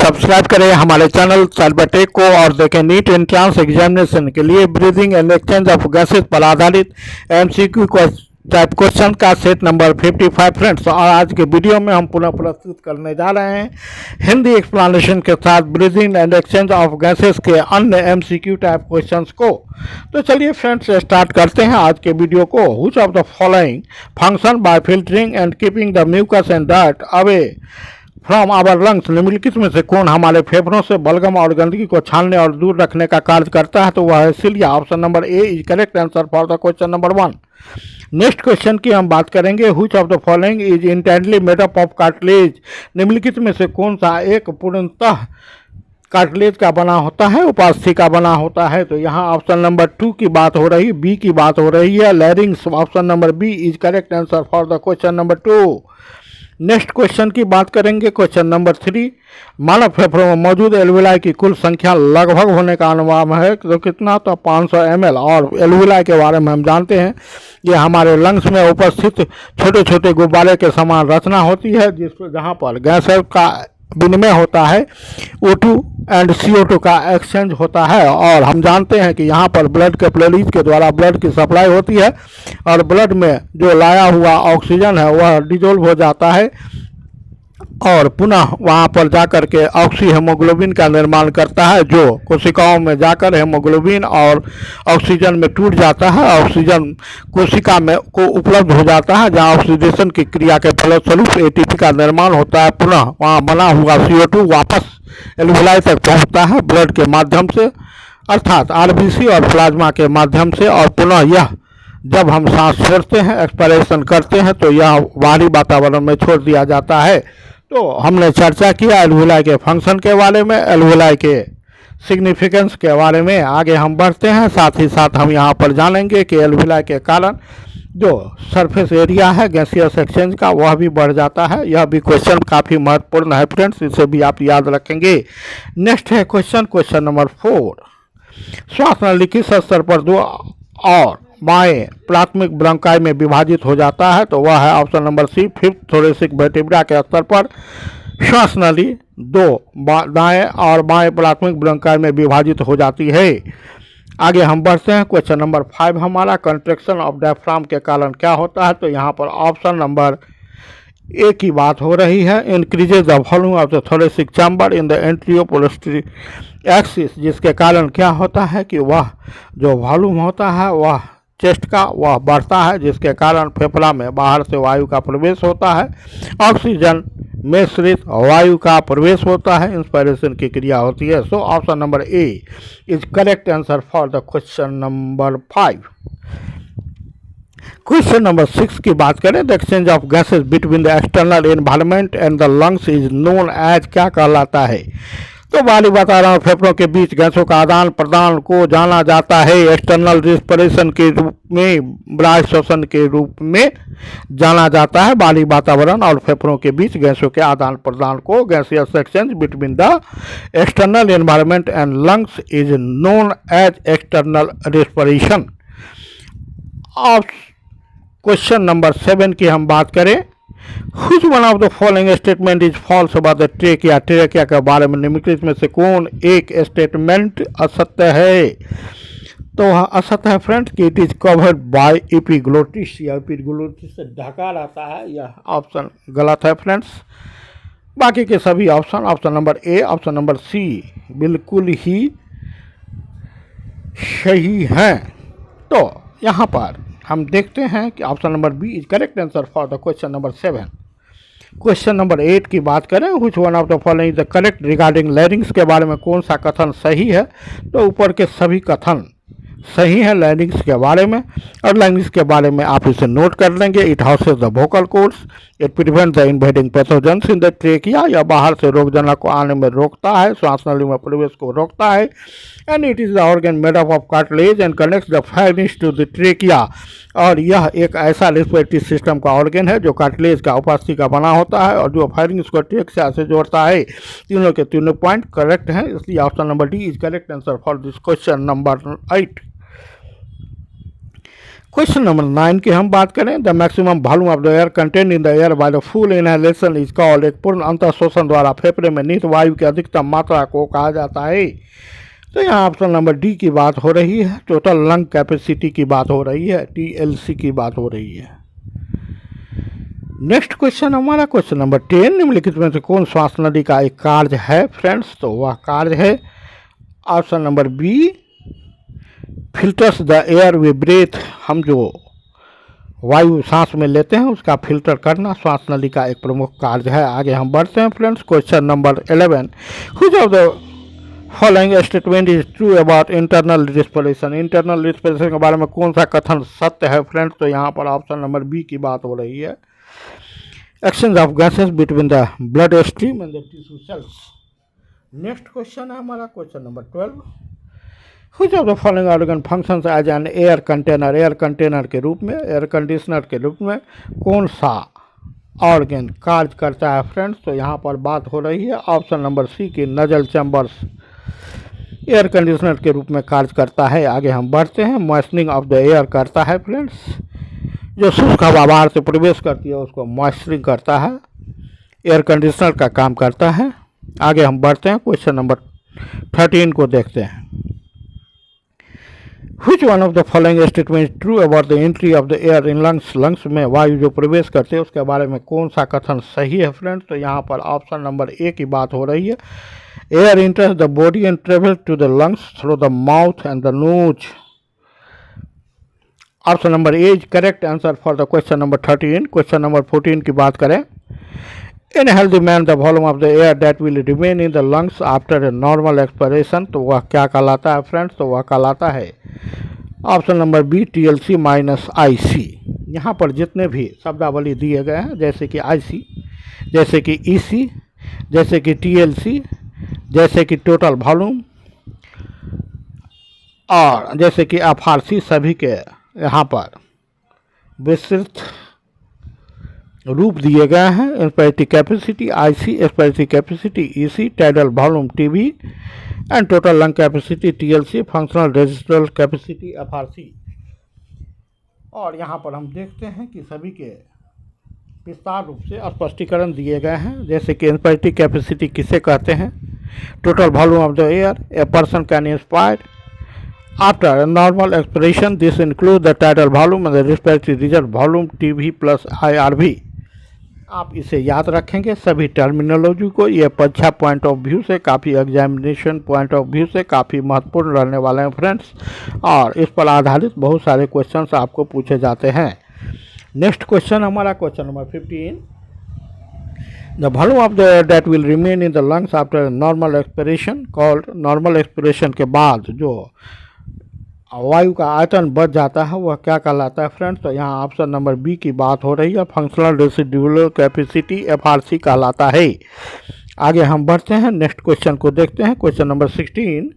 Subscribe करें हमारे channel Cybertech को और देखें नीट एंट्रेंस एग्जामिनेशन के लिए breathing and exchange of gases पर आधारित एमसीक्यू टाइप क्वेश्चन का सेट नंबर 55 फ्रेंड्स। और आज के वीडियो में हम पुनः प्रस्तुत करने जा रहे हैं हिंदी एक्सप्लेनेशन के साथ breathing and exchange of gases के अन्य एमसीक्यू टाइप क्वेश्चंस को। तो चलिए फ्रेंड्स स्टार्ट करते हैं आज के वीडियो को। Which of the following function by filtering and keeping the mucus and dirt away from our lungs, निम्नलिखित में से कौन हमारे फेफड़ों से बलगम और गंदगी को छानने और दूर रखने का कार्य करता है? तो वह है cilia. Option number A is correct answer for the question number 1। Next question की हम बात करेंगे। Which of the following is intently made up of cartilage, निम्नलिखित में से कौन सा एक पूर्णतः कार्टिलेज का बना होता है, उपास्थि का बना होता है? तो यहाँ ऑप्शन नंबर 2 की बात हो रही है, बी की बात हो रही है, larynx. Option number B is correct answer for the question number 2। Next question की बात करेंगे, क्वेश्चन नंबर 3। मानव फेफड़ों में मौजूद एल्विलाई की कुल संख्या लगभग होने का अनुमान है तो कितना? तो 500 ml। और एल्विलाई के बारे में हम जानते हैं ये हमारे लंग्स में उपस्थित छोटे छोटे गुब्बारे के समान रचना होती है जिस जहाँ पर गैस का विनिमय होता है, O2 एंड CO2 का एक्सचेंज होता है। और हम जानते हैं कि यहाँ पर ब्लड कैपिलरीज के द्वारा ब्लड की सप्लाई होती है और ब्लड में जो लाया हुआ ऑक्सीजन है वह डिजोल्व हो जाता है और पुनः वहाँ पर जाकर के ऑक्सी हेमोग्लोबिन का निर्माण करता है, जो कोशिकाओं में जाकर हेमोग्लोबिन और ऑक्सीजन में टूट जाता है। ऑक्सीजन कोशिका में को उपलब्ध हो जाता है जहाँ ऑक्सीडेशन की क्रिया के फलस्वरूप एटीपी का निर्माण होता है। पुनः वहाँ बना हुआ CO2 वापस एल्विलाई तक पहुँचता है ब्लड के माध्यम से, अर्थात आरबीसी और प्लाज्मा के माध्यम से। और पुनः यह जब हम सांस छोड़ते हैं, एक्सपायरेशन करते हैं, तो यह बाहरी वातावरण में छोड़ दिया जाता है। तो हमने चर्चा किया एल्विलाई के फंक्शन के बारे में, एल्विलाई के सिग्निफिकेंस के बारे में। आगे हम बढ़ते हैं, साथ ही साथ हम यहाँ पर जानेंगे कि एल्विलाई के कारण जो सरफेस एरिया है गैसियस एक्सचेंज का वह भी बढ़ जाता है। यह भी क्वेश्चन काफ़ी महत्वपूर्ण है फ्रेंड्स, इसे भी आप याद रखेंगे। नेक्स्ट है क्वेश्चन नंबर 4। श्वास नली किस स्तर पर दो और बाएं प्राथमिक ब्रंकाई में विभाजित हो जाता है? तो वह है option number C, fifth thoracic vertebra के स्तर पर श्वास नली दो दाएं और बाएं प्राथमिक ब्रंकाई में विभाजित हो जाती है। आगे हम बढ़ते हैं, क्वेश्चन नंबर 5 हमारा कंट्रैक्शन ऑफ डायफ्राम के कारण क्या होता है? तो यहाँ पर ऑप्शन नंबर ए की बात हो रही है, increases the volume of the thoracic chamber in the anteroposterior axis, जिसके कारण क्या होता है कि वह जो वॉल्यूम होता है वह चेस्ट का वह बढ़ता है, जिसके कारण फेफड़ा में बाहर से वायु का प्रवेश होता है, ऑक्सीजन मिश्रित वायु का प्रवेश होता है, इंस्पायरेशन की क्रिया होती है। So option number A is correct answer for the question number 5। Question number 6 की बात करें, the exchange of gases between the external environment and the lungs is known as, क्या कहलाता है? तो बाहरी वातावरण फेफड़ों के बीच गैसों का आदान प्रदान को जाना जाता है एक्सटर्नल रिस्पिरेशन के रूप में, बाह्य श्वसन के रूप में जाना जाता है। बाहरी वातावरण और फेफड़ों के बीच गैसों के आदान प्रदान को gaseous exchange between the external environment and lungs is known as external respiration. और क्वेश्चन नंबर 7 की हम बात करें, Which one of the following statement is false about the trachea? Trachea के बारे में निम्नलिखित में से कौन एक स्टेटमेंट असत्य है? तो असत्य है फ्रेंड्स कि it is covered by epiglottis, या एपिग्लोटिस से ढका रहता है। यह ऑप्शन गलत है फ्रेंड्स। बाकी के सभी option number A, option number C बिल्कुल ही सही हैं। तो यहाँ पर हम देखते हैं कि option number B is correct answer for the question number 7। Question number 8 की बात करें, which one of the following is the correct regarding larynx के बारे में कौन सा कथन सही है? तो ऊपर के सभी कथन सही है लैरिंग्स के बारे में, और लैरिंग्स के बारे में आप इसे नोट कर लेंगे। It houses the vocal chords, it prevent the invading pathogens in the trachea, या बाहर से रोगजनक को आने में रोकता है, श्वास नली में प्रवेश को रोकता है। And it is the organ made up of cartilage and connects the pharynx to the trachea, और यह एक ऐसा रेस्पिरेटरी सिस्टम का ऑर्गन है जो कार्टिलेज का उपास्थि का बना होता है और जो फायरिंग्स को ट्रेकिया से जोड़ता है। तीनों के तीनों पॉइंट करेक्ट हैं, इसलिए option number D is correct answer for this question number 8। Question number 9 की हम बात करें, the maximum volume of the air contain in the air by the full inhalation is called, एक पूर्ण अंतःशोषण द्वारा फेफड़े में निहित वायु की अधिकतम मात्रा को कहा जाता है। तो यहाँ ऑप्शन नंबर डी की बात हो रही है, टोटल लंग कैपेसिटी की बात हो रही है, टीएलसी की बात हो रही है। नेक्स्ट क्वेश्चन हमारा क्वेश्चन नंबर 10, निम्नलिखित में से कौन श्वास नली का एक कार्य है फ्रेंड्स? तो वह कार्य है option number B, filters the air we breathe, हम जो वायु सांस में लेते हैं उसका फिल्टर करना श्वास नली का एक प्रमुख कार्य है। आगे हम बढ़ते हैं friends, question number 11, which of the following statement is true about internal respiration, internal respiration के बारे में कौन सा कथन सत्य है फ्रेंड्स? तो यहाँ पर ऑप्शन नंबर बी की बात हो रही है, exchange of gases between the blood stream and the tissue cells. Next question है हमारा question number 12, which of the following organ functions as an air container, air container के रूप में, एयर कंडीशनर के रूप में कौन सा ऑर्गन कार्य करता है फ्रेंड्स? तो यहाँ पर बात हो रही है ऑप्शन नंबर सी की, नजल चैम्बर्स एयर कंडीशनर के रूप में कार्य करता है। आगे हम बढ़ते हैं, मॉइस्चरिंग ऑफ द एयर करता है फ्रेंड्स, जो शुष्क हवा बाहर से प्रवेश करती है उसको मॉइस्चरिंग करता है, एयर कंडीशनर का काम करता है। आगे हम बढ़ते हैं, क्वेश्चन नंबर 13 को देखते हैं, which one of the following statement true about the entry of the air in lungs, lungs में वायु जो प्रवेश करते हैं उसके बारे में कौन सा कथन सही है फ्रेंड्स? तो यहाँ पर ऑप्शन नंबर ए की बात हो रही है, air enters the body and travel to the lungs through the mouth and the nose. Option number A is correct answer for the question number 13। Question number 14 की बात करें, in healthy man the volume of the air that will remain in the lungs after a normal expiration, तो वह क्या कहलाता है friends? तो वह कहलाता है option number B, TLC minus IC. यहाँ पर जितने भी शब्दावली दिए गए हैं, जैसे कि आईसी, जैसे कि ईसी, जैसे कि टीएलसी, जैसे कि टोटल वॉल्यूम और जैसे कि एफआरसी, सभी के यहाँ पर विस्तृत रूप दिए गए हैं। Inspiratory capacity IC, inspiratory capacity EC, tidal volume TV and total lung capacity TLC, functional residual capacity FRC. और यहाँ पर हम देखते हैं कि सभी के विस्तार रूप से स्पष्टीकरण दिए गए हैं, जैसे कि इंस्पायरेटिव कैपेसिटी किसे कहते हैं, total volume of the air a person can inspire after normal expiration, this include the tidal volume and the respiratory reserve volume TV plus IRV. आप इसे याद रखेंगे सभी टर्मिनोलॉजी को, ये परीक्षा पॉइंट ऑफ व्यू से, काफ़ी एग्जामिनेशन पॉइंट ऑफ व्यू से काफ़ी महत्वपूर्ण रहने वाले हैं फ्रेंड्स, और इस पर आधारित बहुत सारे क्वेश्चंस आपको पूछे जाते हैं। नेक्स्ट क्वेश्चन हमारा question number 15, the volume of the air that will remain in the lungs after normal expiration called, normal expiration के बाद जो वायु का आयतन बढ़ जाता है वह क्या कहलाता है फ्रेंड्स? तो यहाँ ऑप्शन नंबर बी की बात हो रही है, फंक्शनल रेसिड्यूअल कैपेसिटी एफआरसी कहलाता है। आगे हम बढ़ते हैं, नेक्स्ट क्वेश्चन को देखते हैं, question number 16,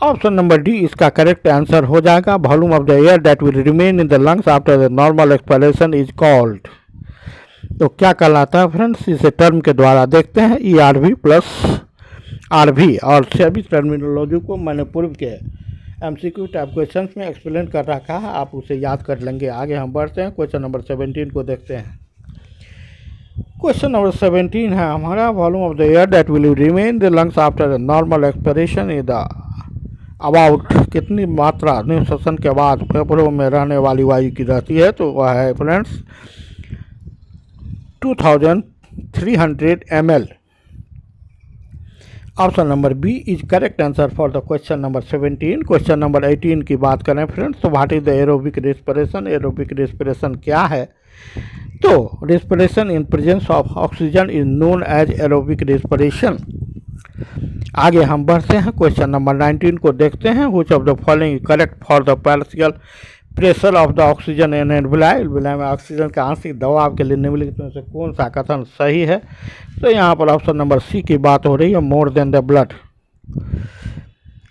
option number D इसका करेक्ट आंसर हो जाएगा, volume of the air that will remain in the lungs after the normal expiration is called. तो क्या कहलाता है फ्रेंड्स? इसे टर्म के द्वारा देखते हैं, ईआरवी प्लस आरवी, और सभी टर्मिनोलॉजी को मैंने पूर्व के एमसीक्यू टाइप क्वेश्चंस में एक्सप्लेन कर रखा है, आप उसे याद कर लेंगे। आगे हम बढ़ते हैं, क्वेश्चन नंबर 17 को देखते हैं। क्वेश्चन नंबर 17 है हमारा, volume of the air that will remain the lungs after normal expiration is the about, कितनी मात्रा निःश्वसन के बाद फेफड़ों में रहने वाली वायु की रहती है? तो वह है friends 2300 ml। Option number B is correct answer for the question number 17। Question number 18 की बात करें फ्रेंड्स, तो what is the aerobic respiration, aerobic respiration क्या है? तो respiration in presence of oxygen is known as aerobic respiration. आगे हम बढ़ते हैं, क्वेश्चन नंबर 19 को देखते हैं, which of the following correct for the partial pressure of the oxygen in alveoli, alveoli में ऑक्सीजन का आंशिक दबाव के लिए निम्नलिखित में से कौन सा कथन सही है? तो यहाँ पर ऑप्शन नंबर सी की बात हो रही है, more than the blood.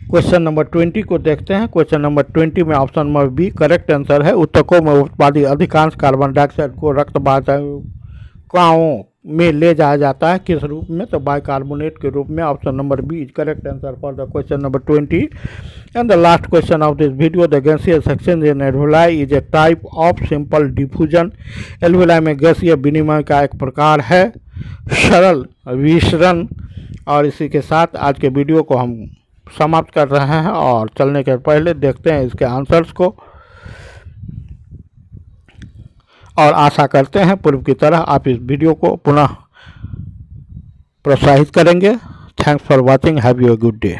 Question number 20 को देखते हैं, क्वेश्चन नंबर 20 में option number B correct answer है, ऊतकों में उत्पादित अधिकांश कार्बन डाइऑक्साइड को रक्त वाहिकाओं में ले जाया जाता है, किस रूप में? तो बाइकार्बोनेट के रूप में। Option number B is correct answer for the question number 20। And the last question of this video, the gaseous exchange in alveoli is a type of simple diffusion. Alveoli में गैसीय विनिमय का एक प्रकार है सरल विसरण। और इसी के साथ आज के वीडियो को हम समाप्त कर रहे हैं और चलने के पहले देखते हैं इसके आंसर्स को, और आशा करते हैं पूर्व की तरह आप इस वीडियो को पुनः प्रोत्साहित करेंगे। Thanks for watching, have U a good day.